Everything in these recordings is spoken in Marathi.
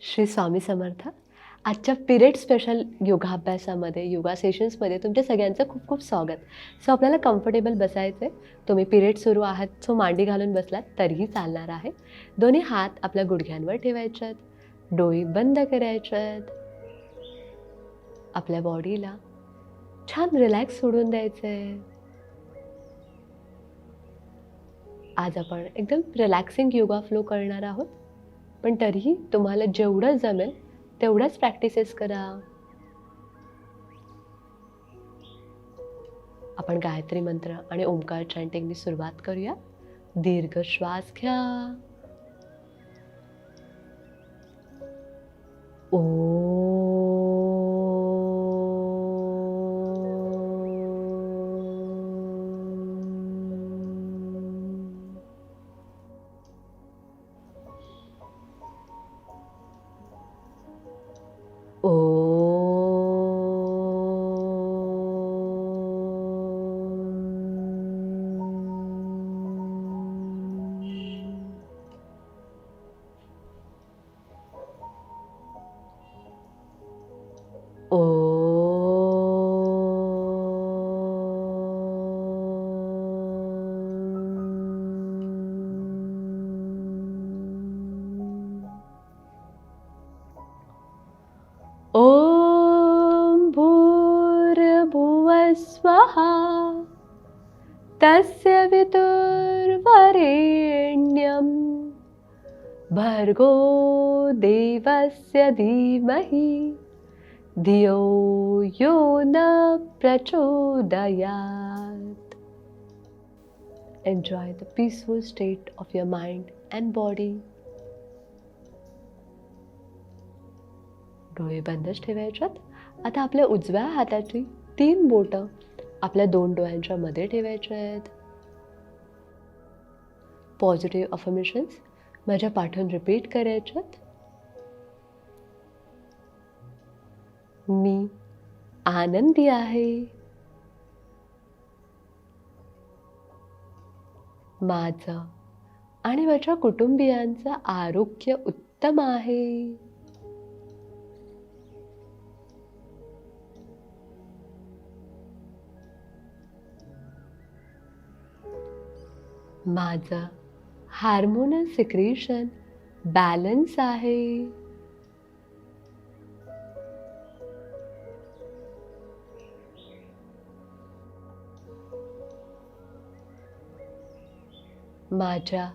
श्री स्वामी समर्थ. आजच्या पिरियड स्पेशल योगाभ्यासामध्ये, योगा सेशन्समध्ये तुमच्या सगळ्यांचं खूप खूप स्वागत. सो आपल्याला कम्फर्टेबल बसायचं आहे. तुम्ही पिरियड सुरू आहात सो मांडी घालून बसलात तरीही चालणार आहे. दोन्ही हात आपल्या गुडघ्यांवर ठेवायचे आहेत. डोळे बंद करायचे आहेत. आपल्या बॉडीला छान रिलॅक्स सोडून द्यायचं आहे. आज आपण एकदम रिलॅक्सिंग योगा फ्लो करणार आहोत. पण तरीही तुम्हाला जेवढं जमेल तेवढ्याच प्रॅक्टिसेस करा. आपण गायत्री मंत्र आणि ओंकार चॅन्टिंगनी सुरुवात करूया. दीर्घ श्वास घ्या. ॐ भूर्भुवस्वः तस्य वितुर्वरेण्यं भर्गो देवस्य धीमहि धियो यो न प्रचोदयात्. Enjoy the peaceful state of your mind and body. डोळे बंदच ठेवायच्यात. आता आपल्या उजव्या हाताची 3 बोटं आपल्या 2 डोळ्यांच्या मध्ये ठेवायच्या आहेत. पॉझिटिव्ह अफर्मेशन्स माझ्या पाठून रिपीट करायच्यात. मी आनंदी आहे. माझं आणि माझ्या कुटुंबियांचं आरोग्य उत्तम आहे. माझं हार्मोनल सिक्रेशन बॅलन्स आहे. माझ्या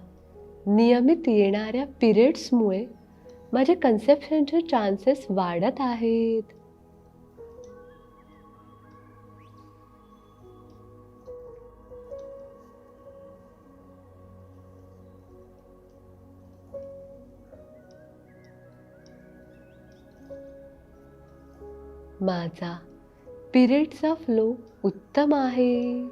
नियमित येणाऱ्या पिरियड्समुळे माझे कन्सेप्शनचे चान्सेस वाढत आहेत. माझा पिरियडचा फ्लो उत्तम आहे.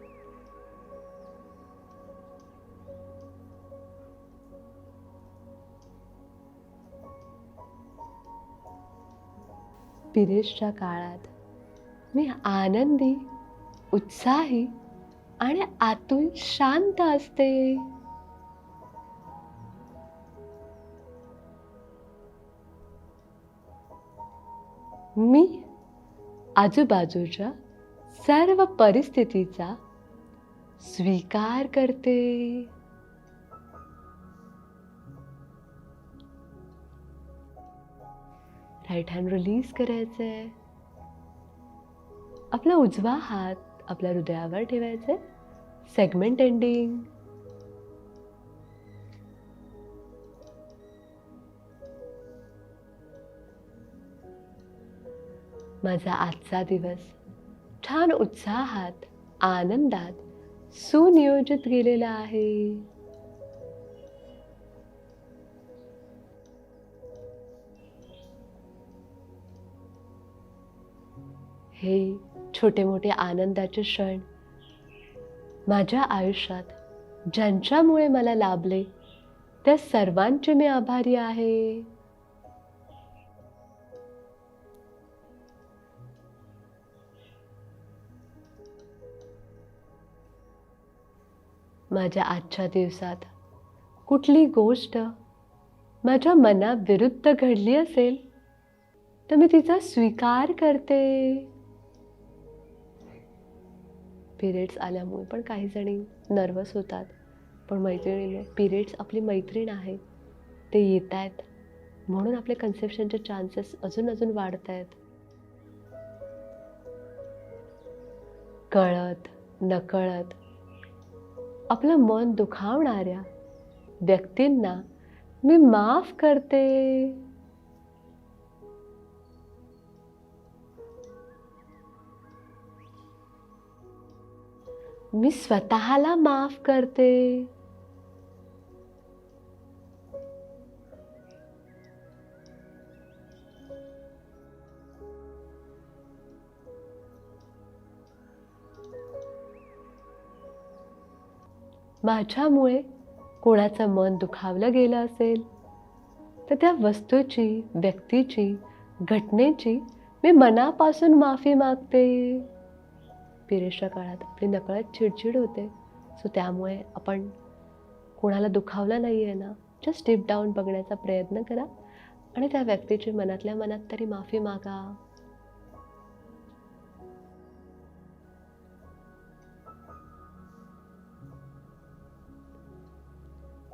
पिरियड्सच्या काळात मी आनंदी, उत्साही आणि आतून शांत असते. मी आजूबाजूच्या सर्व परिस्थितीचा स्वीकार करते. राईट हँड रिलीज करायचं आहे. आपला उजवा हात आपल्या हृदयावर ठेवायचा आहे. Segment ending. माझा आजचा दिवस छान उत्साहात, आनंदात, सुनियोजित गेलेला आहे. हे छोटे मोठे आनंदाचे क्षण माझ्या आयुष्यात ज्यांच्यामुळे मला लाभले त्या सर्वांचे मी आभारी आहे. माझ्या आजच्या दिवसात कुठली गोष्ट माझ्या मनाविरुद्ध घडली असेल तर मी तिचा स्वीकार करते. पिरियड्स आल्यामुळे पण काही जणी नर्वस होतात, पण मैत्रिणीने पिरियड्स आपली मैत्रीण आहे, ते येत आहेत म्हणून आपले कन्सेप्शनचे चान्सेस अजून अजून वाढत आहेत. कळत नकळत आपलं मन दुखावणाऱ्या व्यक्तींना मी माफ करते. मी स्वतःला माफ करते. माझ्यामुळे कोणाचं मन दुखावलं गेलं असेल तर त्या वस्तूची, व्यक्तीची, घटनेची मी मनापासून माफी मागते. पिरियड्सच्या काळात आपली नकळत चिडचिड होते, सो त्यामुळे आपण कोणाला दुखावलं नाही आहे ना, जस्ट डीप डाऊन बघण्याचा प्रयत्न करा आणि त्या व्यक्तीची मनातल्या मनात तरी माफी मागा.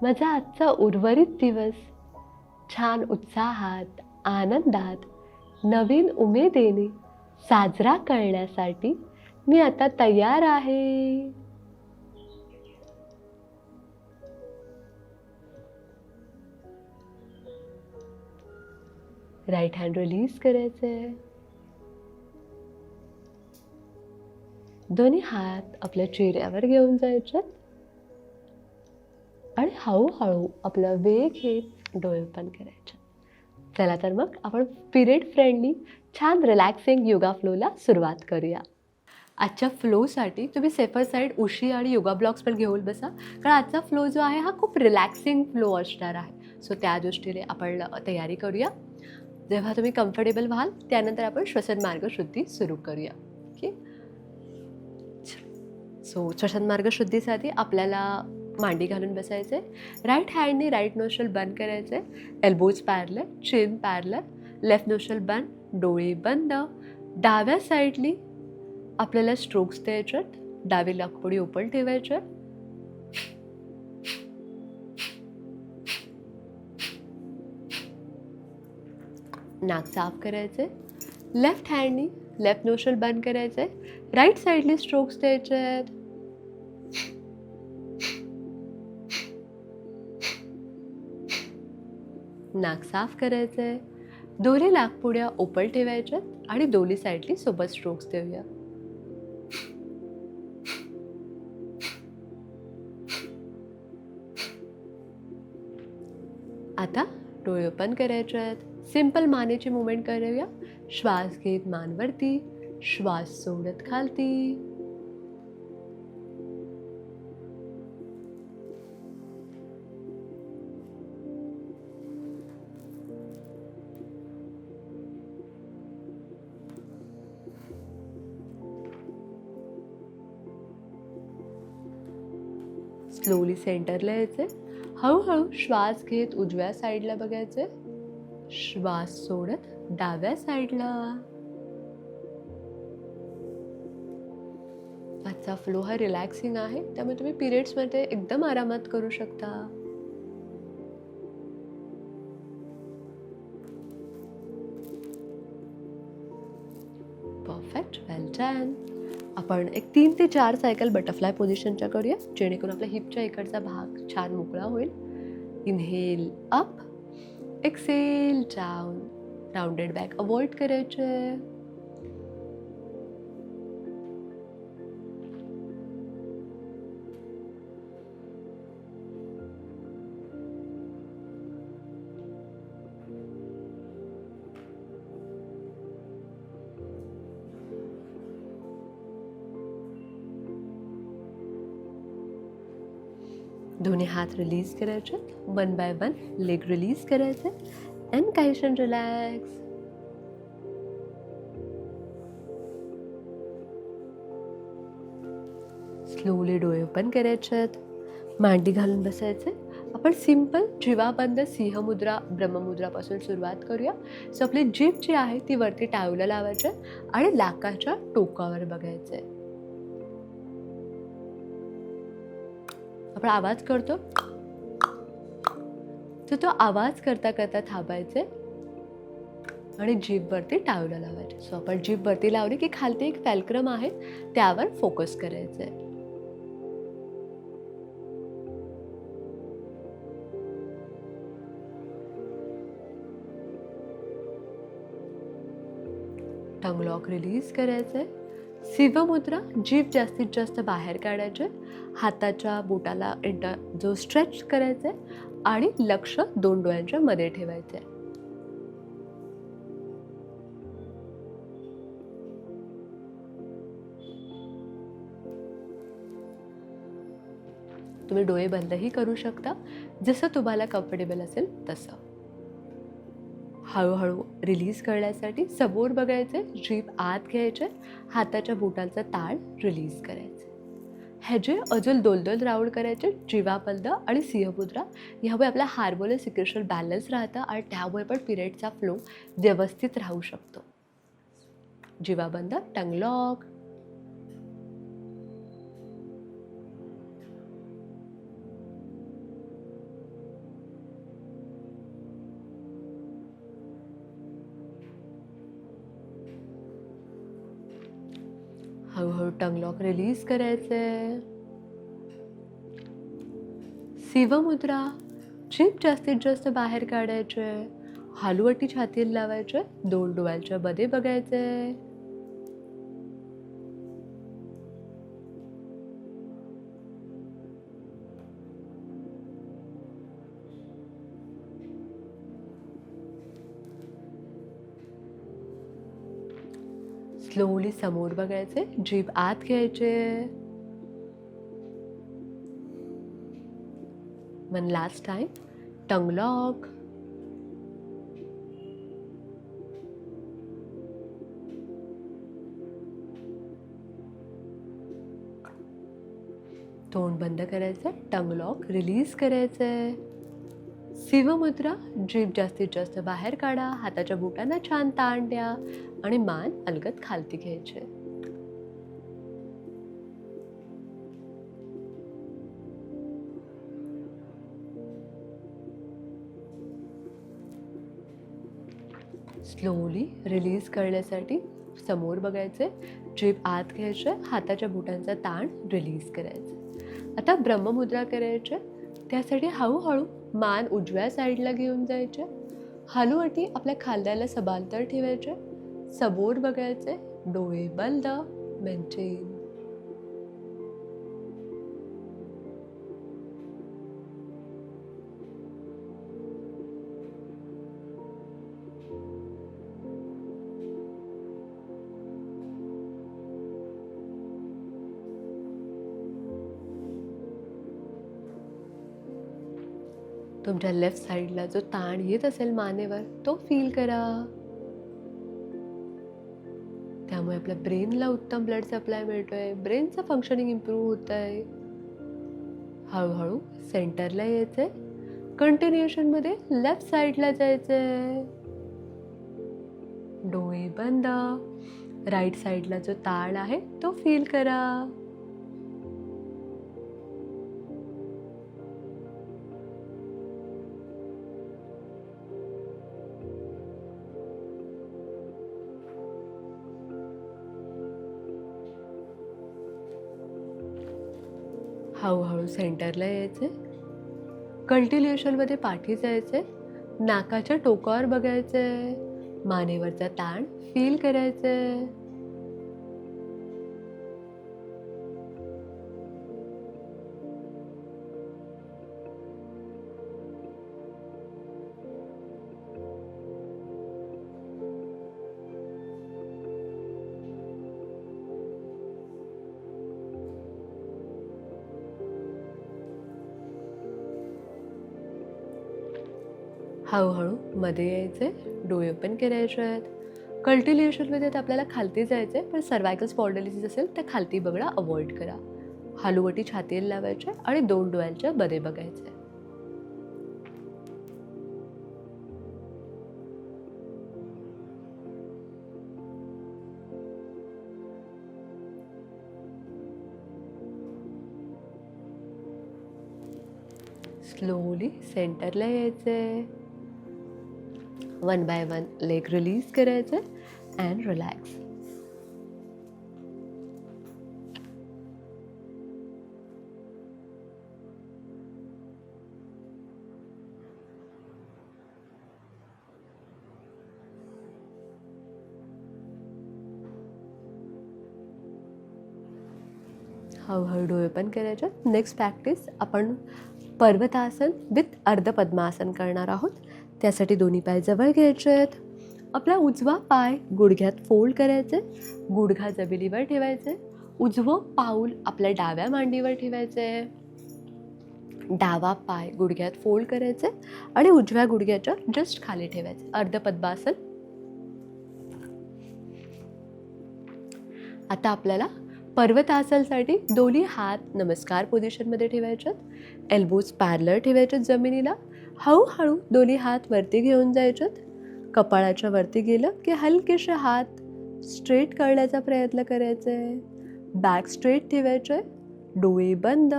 माझा आजचा उर्वरित दिवस छान उत्साहात, आनंदात, नवीन उमेदीने साजरा करण्यासाठी मी आता तयार आहे. राईट हँड रिलीज करायचे. दोन्ही हात आपल्या चेहऱ्यावर घेऊन जायचे आणि हळूहळू आपला वेग घेत डोळे ओपन करायचे. चला तर मग आपण पिरियड फ्रेंडली छान रिलॅक्सिंग योगा फ्लोला सुरुवात करूया. आजच्या फ्लोसाठी तुम्ही सेफर साईड उशी आणि योगा ब्लॉक्स पण घेऊन बसा, कारण आजचा फ्लो जो आहे हा खूप रिलॅक्सिंग फ्लो असणार आहे. सो त्या दृष्टीने आपण तयारी करूया. जेव्हा तुम्ही कम्फर्टेबल व्हाल त्यानंतर आपण श्वसन मार्ग शुद्धी सुरू करूया. ओके, सो श्वसन मार्ग शुद्धीसाठी आपल्याला मांडी घालून बसायचे. राईट हँडने राईट नोस्ट्रल बंद करायचे, एल्बोज पॅरलर, चिन पॅरलर, लेफ्ट नोस्ट्रल बंद, डोळे बंद. डाव्या साईडनी आपल्याला स्ट्रोक्स द्यायच्यात, डावी लाकपुडी ओपन ठेवायच्या. नाक साफ करायचे. लेफ्ट हँडनी लेफ्ट नोस्ट्रल बंद करायचे, राईट साईडनी स्ट्रोक्स द्यायचे. नाक साफ करायचंय. दोन्ही नाकपुड्या ओपन ठेवायच्यात आणि दोन्ही साईडनी सोबत स्ट्रोक्स देऊया. आता डोळे ओपन करायचे आहेत. सिंपल मानेची मुवमेंट करूया. श्वास घेत मानवरती, श्वास सोडत खालती. स्लोली सेंटरला यायचे. हळूहळू श्वास घेत उजव्या साईडला बघायचे, श्वास सोडत डाव्या साईडला. आजचा फ्लो हा रिलॅक्सिंग आहे, त्यामुळे तुम्ही पिरियड्समध्ये एकदम आरामात करू शकता. परफेक्ट, वेल डन. आपण एक 3 ते 4 सायकल बटरफ्लाय पोझिशनच्या करूया, जेणेकरून आपल्या हिपच्या इकडचा भाग छान मोकळा होईल. Inhale up, exhale down. Rounded back avoid करायचे. दोन्ही हात रिलीज करायचे. 1 बाय 1 लेग रिलीज करायचे अँड काही क्षण रिलॅक्स. स्लोली डोळे ओपन करायचे. मांडी घालून बसायचे. आपण सिंपल जिवाबंद सिंहमुद्रा ब्रह्ममुद्रापासून सुरुवात करूया. सो आपली जीभ जी आहे ती वरती टाळूला लावायची आणि नाकाच्या टोकावर बघायचंय. आपण आवाज करतो, तर तो आवाज करता करता थांबायचे आणि जीभ वरती टाळूला लावायचे. सो आपण जीभ वरती लावली की खालती एक फॅल्क्रम आहे त्यावर फोकस करायचंय. टंग लॉक रिलीज करायचंय. शिवमुद्रा, जीभ जास्तीत जास्त बाहेर काढायचे, हाताच्या बोटाला जो स्ट्रेच करायचा आणि लक्ष 2 डोळ्यांच्या मध्ये ठेवायचे. तुम्ही डोळे बंदही करू शकता, जसं तुम्हाला कम्फर्टेबल असेल तसं. हळूहळू रिलीज करण्यासाठी समोर बघायचे, जीभ आत घ्यायचे, हाताच्या बोटांचा ताण रिलीज करायचे. ह्याचे अजून 2 राऊंड करायचे जिवाबंद आणि सिंहमुद्रा. ह्यामुळे आपला हार्मोनल सिक्रेशन बॅलन्स राहतं आणि त्यामुळे पण पिरियडचा फ्लो व्यवस्थित राहू शकतो. जिवाबंद, टंग लॉक. हळूहळू टंग लॉक रिलीज करायचे. शिवमुद्रा, जीभ जास्तीत जास्त बाहेर काढायचे, हालुवटी छातीला लावायचे, 2 डोळ्यांच्या मध्ये बघायचे. स्लोली समोर बघायचे, जीभ आत घ्यायचे. वन लास्ट टाइम, टंग लॉक. तोंड बंद करायचं, टंग लॉक रिलीज करायचंय. शिवमुद्रा, जीभ जास्तीत जास्त बाहेर काढा, हाताच्या बोटांना छान ताण द्या आणि मान अलगद खालती घ्यायचे. स्लोली रिलीज करण्यासाठी समोर बघायचे, जीभ आत घ्यायचे, हाताच्या बोटांचा ताण रिलीज करायचे. आता ब्रह्ममुद्रा करायचे. त्यासाठी हळूहळू मान उजव्या साईडला घेऊन जायचे, हालुवटी आपल्या खांद्याला समांतर ठेवायचे, समोर बघायचे, डोळे बंद, मेंटेन. तुमच्या लेफ्ट साईडला जो ताण येत असेल मानेवर तो फील करा. त्यामुळे आपल्या ब्रेनला उत्तम ब्लड सप्लाय मिळतोय, ब्रेनचं फंक्शनिंग इम्प्रूव्ह होत आहे. हळूहळू सेंटरला यायचंय, कंटिन्युएशनमध्ये लेफ्ट साईडला जायचंय, डोळे बंद. राईट साईडला जो ताण आहे तो फील करा. हळूहळू सेंटरला यायचे, कंटिन्युएशनमध्ये पाठी जायचे, नाकाच्या टोकावर बघायचे, मानेवरचा ताण फील करायचे. हळूहळू मध्ये यायचे, डोळे ओपन करायचे आहेत. कंटिन्युएशनमध्ये आपल्याला खालती जायचे, पण सर्वायकल स्पॉन्डिलिटिस असेल तर खालती बघणं अवॉइड करा. हालुवटी छातीला लावायचे आणि 2 डोळ्यांच्या मध्ये बघायचे. स्लोली सेंटरला यायचंय. 1 बाय 1 लेग रिलीज करायचं अँड रिलॅक्स. हळूहळू डोळे पण करायचे. नेक्स्ट प्रॅक्टिस आपण पर्वतासन विथ अर्ध पद्मासन करणार आहोत. त्यासाठी दोन्ही पाय जवळ घ्यायचे आहेत. आपला उजवा पाय गुडघ्यात फोल्ड करायचे, गुडघा जमिनीवर ठेवायचे, उजवं पाऊल आपल्या डाव्या मांडीवर ठेवायचे, डावा पाय गुडघ्यात फोल्ड करायचे आणि उजव्या गुडघ्याच्या जस्ट खाली ठेवायचे. अर्ध पद्मासन. आता आपल्याला पर्वतासनसाठी दोन्ही हात नमस्कार पोझिशनमध्ये ठेवायचे. एल्बोज पॅरलर ठेवायचे जमिनीला. हळूहळू दोन्ही हात वरती घेऊन जायचे. कपाळाच्या वरती गेलं की हलकेसे हात स्ट्रेट करण्याचा प्रयत्न करायचा आहे. बॅक स्ट्रेट ठेवायचे, डोळे बंद.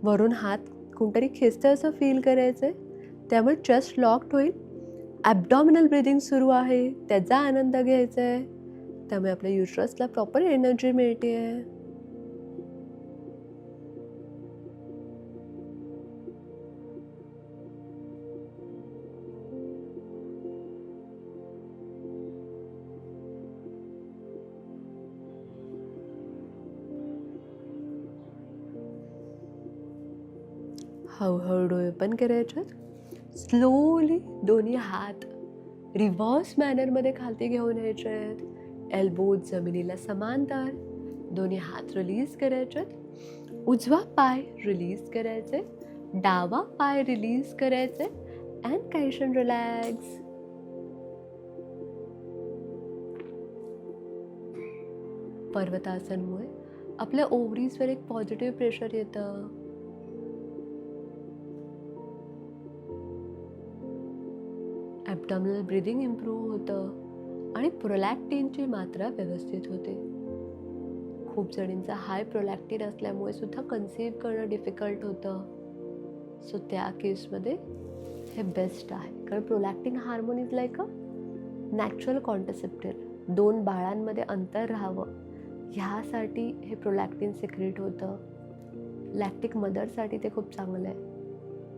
वरून हात कोणतरी खेचतं असं फील करायचं आहे. त्यामुळे चेस्ट लॉक्ड होईल. ॲबडॉमिनल ब्रिदिंग सुरू आहे, त्याचा आनंद घ्यायचा आहे. त्यामुळे आपल्या युट्रसला प्रॉपर एनर्जी मिळते आहे. हळूहळू डोळे पण करायचे. स्लोली दोन्ही हात रिव्हर्स मॅनरमध्ये खालती घेऊन यायचे आहेत. एल्बोज जमिनीला समांतर. दोन्ही हात रिलीज करायचे. उजवा पाय रिलीज करायचे, डावा पाय रिलीज करायचे अँड काही क्षण रिलॅक्स. पर्वतासनमुळे आपल्या ओव्हरीजवर एक पॉझिटिव्ह प्रेशर येतं. ॲबडॉमिनल ब्रिदिंग इम्प्रूव्ह होतं आणि प्रोलॅक्टिनची मात्रा व्यवस्थित होते. खूप जणींचा हाय प्रोलॅक्टिन असल्यामुळे सुद्धा कन्सीव्ह करणं डिफिकल्ट होतं. सो त्या केसमध्ये हे बेस्ट आहे. कारण prolactin hormone is like a natural contraceptive. 2 बाळांमध्ये अंतर राहावं ह्यासाठी हे प्रोलॅक्टिन सिक्रेट होतं. लॅक्टिक मदरसाठी ते खूप चांगलं आहे.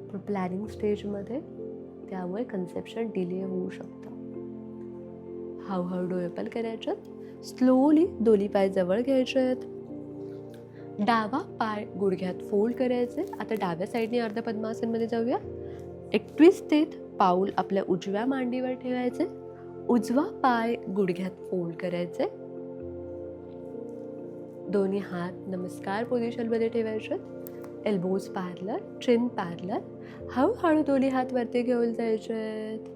पण प्लॅनिंग स्टेजमध्ये त्यामुळे कन्सेप्शन डिले होऊ शकतं. हळूहळू डोळे पण करायचे. स्लोली दोन्ही पाय जवळ घ्यायचे आहेत. डावा पाय गुडघ्यात फोल्ड करायचे. आता डाव्या साईडने अर्ध पद्मासनमध्ये जाऊया. एक ट्विस्ट देत पाऊल आपल्या उजव्या मांडीवर ठेवायचे. उजवा पाय गुडघ्यात फोल्ड करायचे. दोन्ही हात नमस्कार पोझिशनमध्ये ठेवायचे. एल्बोज पॅरलर, चिन पॅरलर. हळूहळू दोन्ही हात वरती घेऊन जायचे.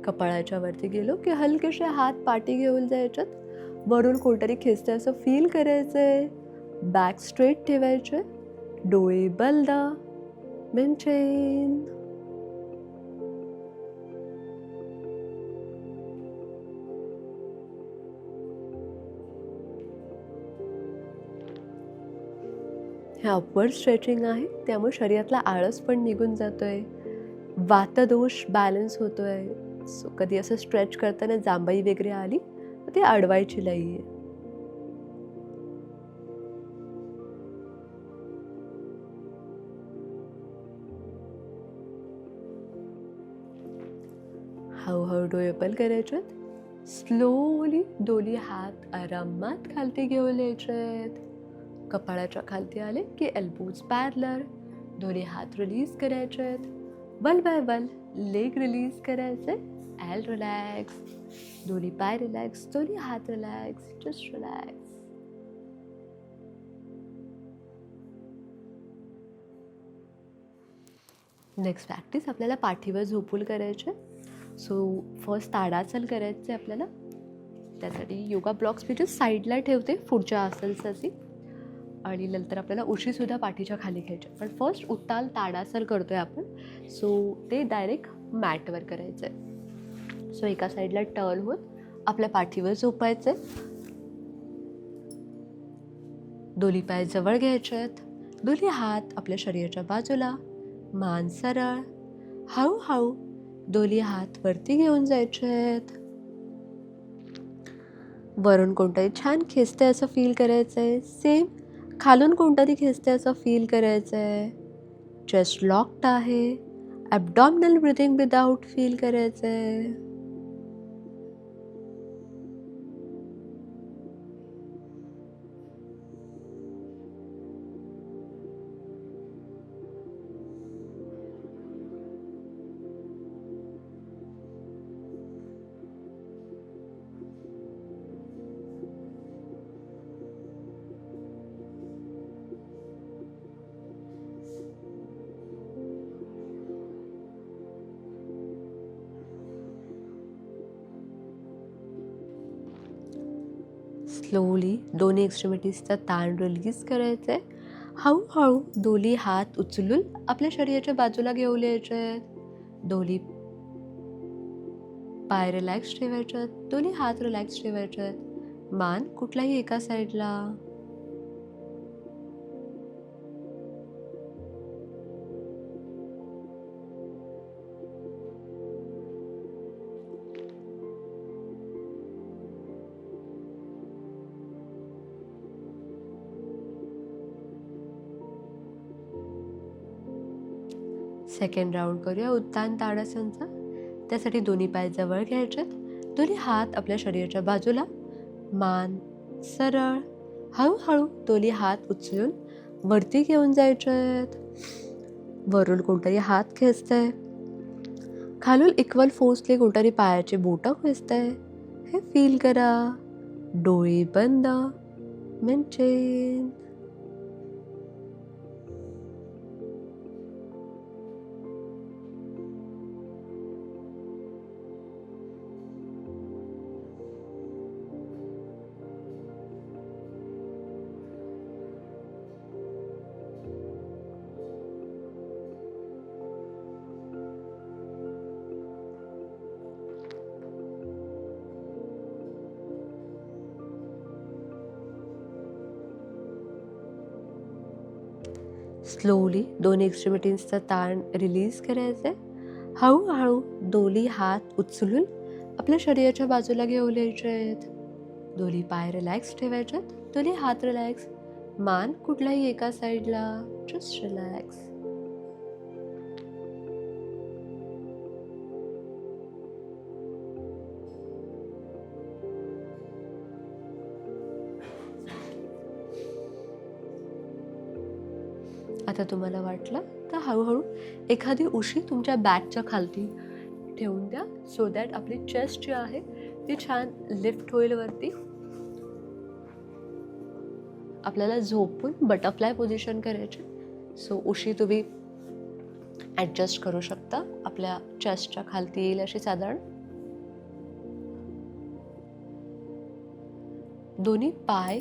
कपाळाच्या वरती गेलो की हलकेसे हात पाठी घेऊन जायच्यात. वरून कोणतरी खेचतं असं फील करायचंय. बॅक स्ट्रेट ठेवायचे, डोळे बंद. मेंटेन. हे अपवर्ड स्ट्रेचिंग आहे, त्यामुळे शरीरातला आळस पण निघून जातोय. वातदोष बॅलन्स होतोय. सो कधी असं स्ट्रेच करताना जांभई वगैरे आली तर ती अडवायची नाही आहे. हळूहळू डोळे ओपन करायचे. स्लोली दोन्ही हात आरामात खालती घेऊन यायचे. कपाळाच्या खालती आले की एल्बोज पॅरलर. दोन्ही हात रिलीज करायचे. 1 बाय 1 लेग रिलीज करायचे. L relax. दोन्ही पाय रिलॅक्स, दोन्ही हात relax. Just relax. Next practice आपल्याला पाठीवर झोपून करायचे. सो फर्स्ट ताडासन करायचं आहे आपल्याला. त्यासाठी योगा ब्लॉक्स मी जस्ट साईडला ठेवते पुढच्या आसनसाठी. आणि नंतर आपल्याला उशीसुद्धा पाठीच्या खाली घ्यायचे. पण फर्स्ट उत्ताल ताडासन करतोय आपण. सो ते डायरेक्ट मॅटवर करायचं आहे. सो एका साईडला टर्न होत आपल्या पाठीवर झोपायचं आहे. दोन्ही पाय जवळ घ्यायचे आहेत. दोन्ही हात आपल्या शरीराच्या बाजूला. मान सरळ. हळूहळू दोन्ही हात वरती घेऊन जायचे आहेत. वरून कोणतरी छान खेचते असं फील करायचंय. सेम खालून कोणतरी खेचते असं फील करायचंय. चेस्ट लॉक्ड आहे. ॲबडॉमिनल ब्रीथिंग विदाउट फील करायचंय. स्लोली दोन्ही एक्स्ट्रीमिटीजचा ताण रिलीज करायचा आहे. हळूहळू दोन्ही हात उचलून आपल्या शरीराच्या बाजूला घेऊन यायचे आहेत. दोन्ही पाय रिलॅक्स ठेवायचे आहेत. दोन्ही हात रिलॅक्स ठेवायचे आहेत. मान कुठल्याही एका साईडला. सेकंड राऊंड करूया उत्तान ताडासनचा. त्यासाठी दोन्ही पाय जवळ घ्यायचे. दोन्ही हात आपल्या शरीराच्या बाजूला. मान सरळ. हळूहळू दोन्ही हात उचलून वरती घेऊन जायचे आहेत. वरून कोणतरी हात खेचतंय. खालून इक्वल फोर्सने कोणतरी पायाची बोटं खेचतंय. हे फील करा. डोळे बंद. मेंटेन. स्लोली दोन्ही एक्स्ट्रीमिटीजचा ताण रिलीज करायचा आहे. हळूहळू दोन्ही हात उचलून आपल्या शरीराच्या बाजूला घेऊन यायचे आहेत. दोन्ही पाय रिलॅक्स ठेवायचे आहेत. दोन्ही हात रिलॅक्स. मान कुठल्याही एका साईडला. Just relax. आता तुम्हाला वाटलं तर हळूहळू एखादी उशी तुमच्या बॅकच्या खालती ठेवून द्या. सो दॅट आपली चेस्ट जी आहे ती छान लिफ्ट होईल वरती. आपल्याला झोपून बटरफ्लाय पोझिशन करायची. सो उशी तुम्ही ॲडजस्ट करू शकता. आपल्या चेस्टच्या खालती येईल अशी साधारण. दोन्ही पाय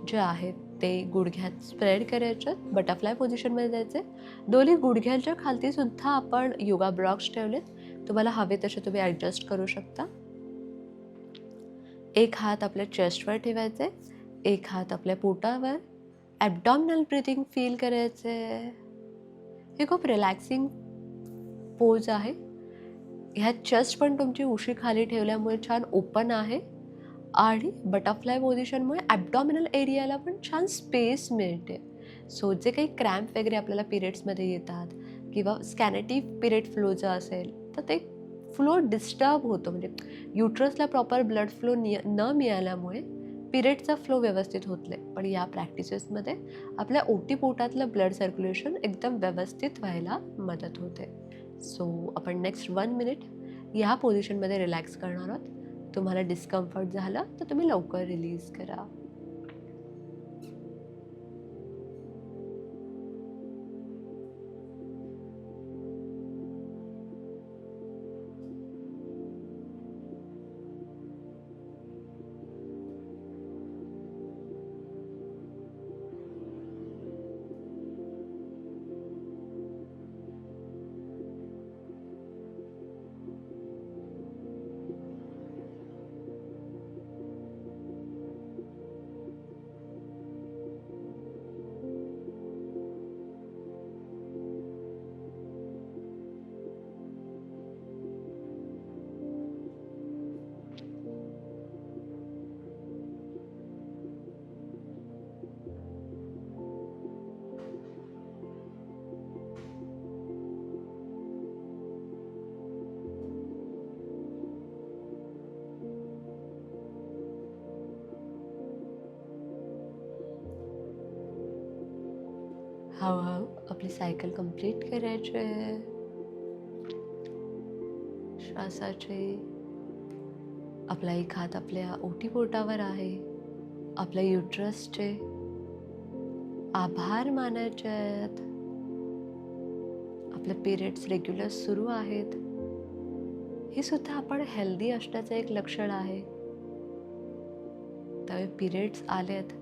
जे आहेत ते गुडघ्यात स्प्रेड करायचे. बटरफ्लाय पोझिशनमध्ये जायचे. दोन्ही गुडघ्याच्या खालती सुद्धा आपण योगा ब्लॉक्स ठेवलेत. तुम्हाला हवे तसे तुम्ही ॲडजस्ट करू शकता. एक हात आपल्या चेस्टवर ठेवायचे. एक हात आपल्या पोटावर. ॲबडॉमिनल ब्रीथिंग फील करायचे. हे खूप रिलॅक्सिंग पोज आहे. ह्यात चेस्ट पण तुमची उशी खाली ठेवल्यामुळे छान ओपन आहे. आणि बटरफ्लाय पोझिशनमुळे ॲबडॉमिनल एरियाला पण छान स्पेस मिळते. सो जे काही क्रॅम्प वगैरे आपल्याला पिरियड्समध्ये येतात किंवा स्कॅनेटिव्ह पिरियड फ्लो जर असेल तर ते फ्लो डिस्टर्ब होतो. म्हणजे युट्रसला प्रॉपर ब्लड फ्लो न मिळाल्यामुळे पिरियडचा फ्लो व्यवस्थित होत नाही. पण या प्रॅक्टिसेसमध्ये आपल्या ओटीपोटातलं ब्लड सर्क्युलेशन एकदम व्यवस्थित व्हायला मदत होते. सो आपण नेक्स्ट 1 मिनिट ह्या पोझिशनमध्ये रिलॅक्स करणार आहोत. तुम्हाला डिस्कम्फर्ट झालं तर तुम्ही लवकर रिलीज करा. हळूहळू आपली सायकल कंप्लीट करायची आहे. श्वासाचे आपला एक हात आपल्या ओटीपोटावर आहे. आपल्या युट्रसचे आभार मानायचे आहेत. आपले पिरियड्स रेग्युलर सुरू आहेत. हे सुद्धा आपण हेल्दी असण्याचं एक लक्षण आहे. त्यामुळे पिरियड्स आलेत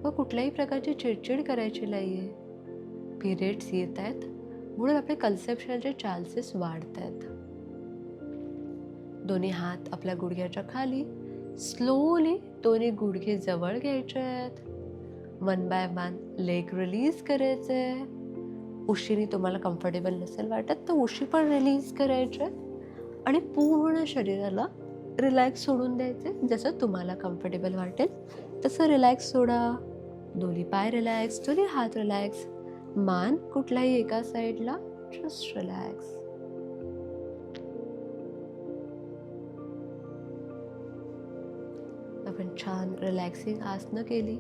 व कुठल्याही प्रकारची चिडचिड करायची नाही आहे. पिरियड्स येत आहेत म्हणून आपले कन्सेप्शनचे चान्सेस वाढत आहेत. दोन्ही हात आपल्या गुडघ्याच्या खाली स्लोली दोन्ही गुडघे जवळ घ्यायचे आहेत. 1 बाय 1 लेग रिलीज करायचे. उशीने तुम्हाला कम्फर्टेबल नसेल वाटत तर उशी पण रिलीज करायचे आणि पूर्ण शरीराला रिलॅक्स सोडून द्यायचे. जसं तुम्हाला कम्फर्टेबल वाटेल तसं रिलॅक्स सोडा. दोन्ही पाय रिलॅक्स, दोन्ही हात रिलॅक्स, मान कुठल्याही एका साईडला जस्ट रिलॅक्स. आपण छान रिलॅक्सिंग आसनं केली.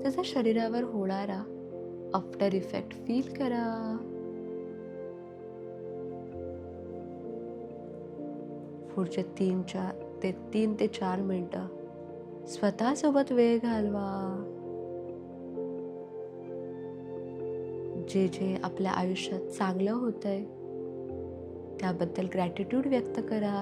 त्याचा शरीरावर होणारा आफ्टर इफेक्ट फील करा. पुढचे 3 ते 4 मिनिटं स्वतःसोबत वेळ घालवा. जे जे आपल्या आयुष्यात चांगलं होतंय त्याबद्दल ग्रॅटिट्यूड व्यक्त करा.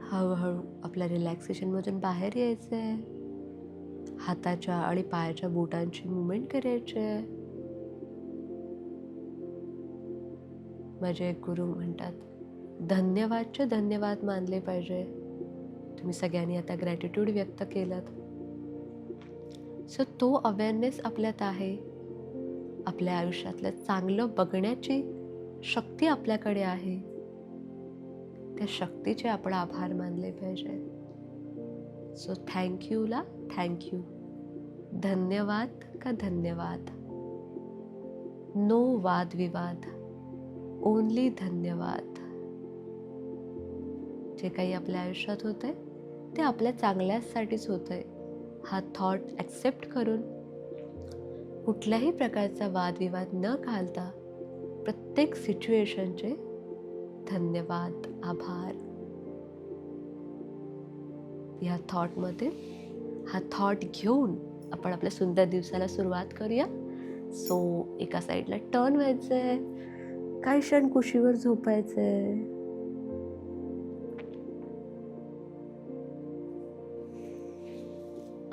हळूहळू आपल्या रिलॅक्सेशनमधून बाहेर यायचं आहे. हाताच्या आणि पायाच्या बोटांची मुवमेंट करायची आहे. माझे एक गुरु म्हणतात, धन्यवादचे धन्यवाद मानले पाहिजे. तुम्ही सगळ्यांनी आता ग्रॅटिट्यूड व्यक्त केलं. सो तो अवेअरनेस आपल्यात आहे. आपल्या आयुष्यातलं चांगलं बघण्याची शक्ती आपल्याकडे आहे. त्या शक्तीचे आपण आभार मानले पाहिजे. सो थँक्यूला थँक्यू. धन्यवाद का धन्यवाद. नो वादविवाद, ओनली धन्यवाद. जे काही आपल्या आयुष्यात होतंय ते आपल्या चांगल्यासाठीच होतंय. हा थॉट ॲक्सेप्ट करून कुठल्याही प्रकारचा वादविवाद न घालता प्रत्येक सिच्युएशनचे धन्यवाद, आभार. या थॉटमध्ये हा थॉट घेऊन आपण आपल्या सुंदर दिवसाला सुरुवात करूया. सो एका साईडला टर्न व्हायचंय, काही क्षण कुशीवर झोपायचंय.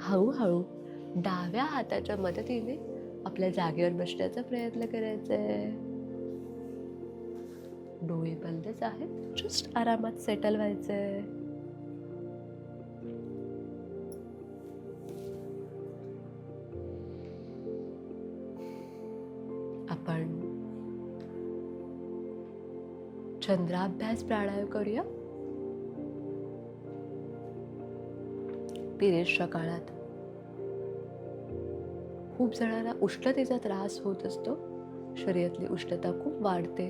हळूहळू डाव्या हाताच्या मदतीने आपल्या जागेवर बसण्याचा प्रयत्न करायचा आहे. डोळे बंदच आहेत, जस्ट आरामात सेटल व्हायचंय. आपण चंद्राभ्यास प्राणायाम करूया. पिरियड्सच्या काळात खूप जणांना उष्णतेचा त्रास होत असतो. शरीरातली उष्णता खूप वाढते.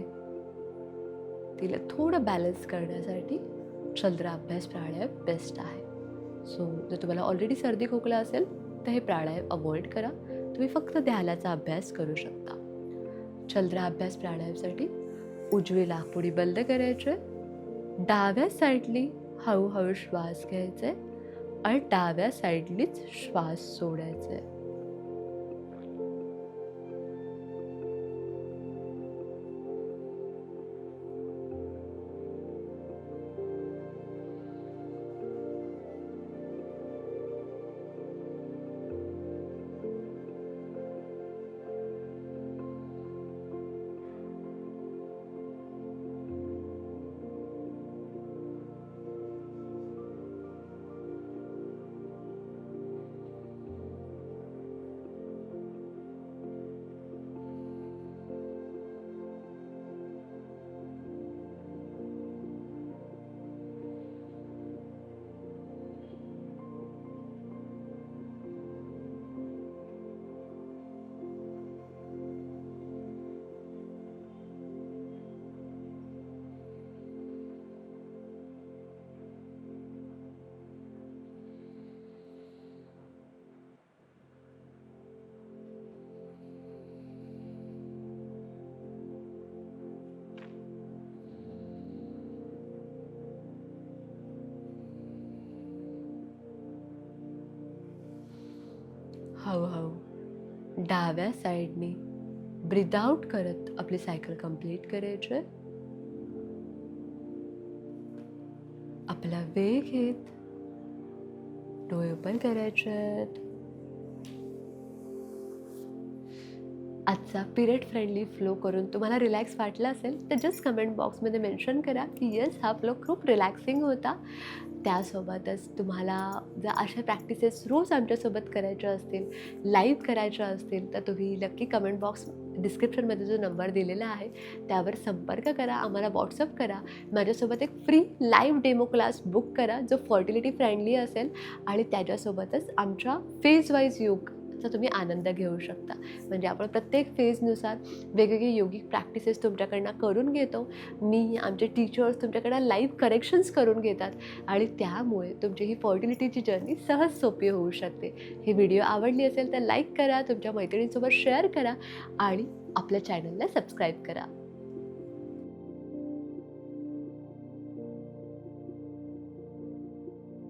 तिला थोडं बॅलन्स करण्यासाठी चंद्राभ्यास प्राणायाम बेस्ट आहे. सो जर तुम्हाला ऑलरेडी सर्दी खोकला असेल तर हे प्राणायाम अवॉइड करा. तुम्ही फक्त ध्यानाचा अभ्यास करू शकता. चंद्राभ्यास प्राणायामसाठी उजवी नाकपुडी बंद करायचे, डाव्या साईडली हळूहळू श्वास घ्यायचे आणि डाव्या साईडलीच श्वास सोडायचे. हळूहळू डाव्या साईडने ब्रीथ आउट करत आपली सायकल कंप्लीट करायची. आपला वेग घेत डोळे ओपन करायचे. आजचा पिरियड फ्रेंडली फ्लो करून तुम्हाला रिलॅक्स वाटला असेल तर जस्ट कमेंट बॉक्समध्ये मेन्शन करा की येस हा फ्लो खूप रिलॅक्सिंग होता. त्यासोबतच तुम्हाला जर अशा प्रॅक्टिसेस रोज आमच्यासोबत करायच्या असतील, लाईव्ह करायच्या असतील तर तुम्ही नक्की कमेंट बॉक्स डिस्क्रिप्शनमध्ये जो नंबर दिलेला आहे त्यावर संपर्क करा, आम्हाला व्हॉट्सअप करा. माझ्यासोबत एक free live demo class book करा जो फर्टिलिटी फ्रेंडली असेल आणि त्याच्यासोबतच आमच्या फेज वाईज योगचा तुम्ही आनंद घेऊ शकता. म्हणजे आपण प्रत्येक फेजनुसार वेगवेगळे योगिक प्रॅक्टिसेस तुमच्याकडनं करून घेतो. मी आमचे टीचर्स तुमच्याकडं लाईव्ह करेक्शन्स करून घेतात आणि त्यामुळे तुमची ही फर्टिलिटीची जर्नी सहज सोपी होऊ शकते. ही व्हिडिओ आवडली असेल तर लाईक करा, तुमच्या मैत्रिणींसोबत शेअर करा आणि आपल्या चॅनलला सबस्क्राईब करा.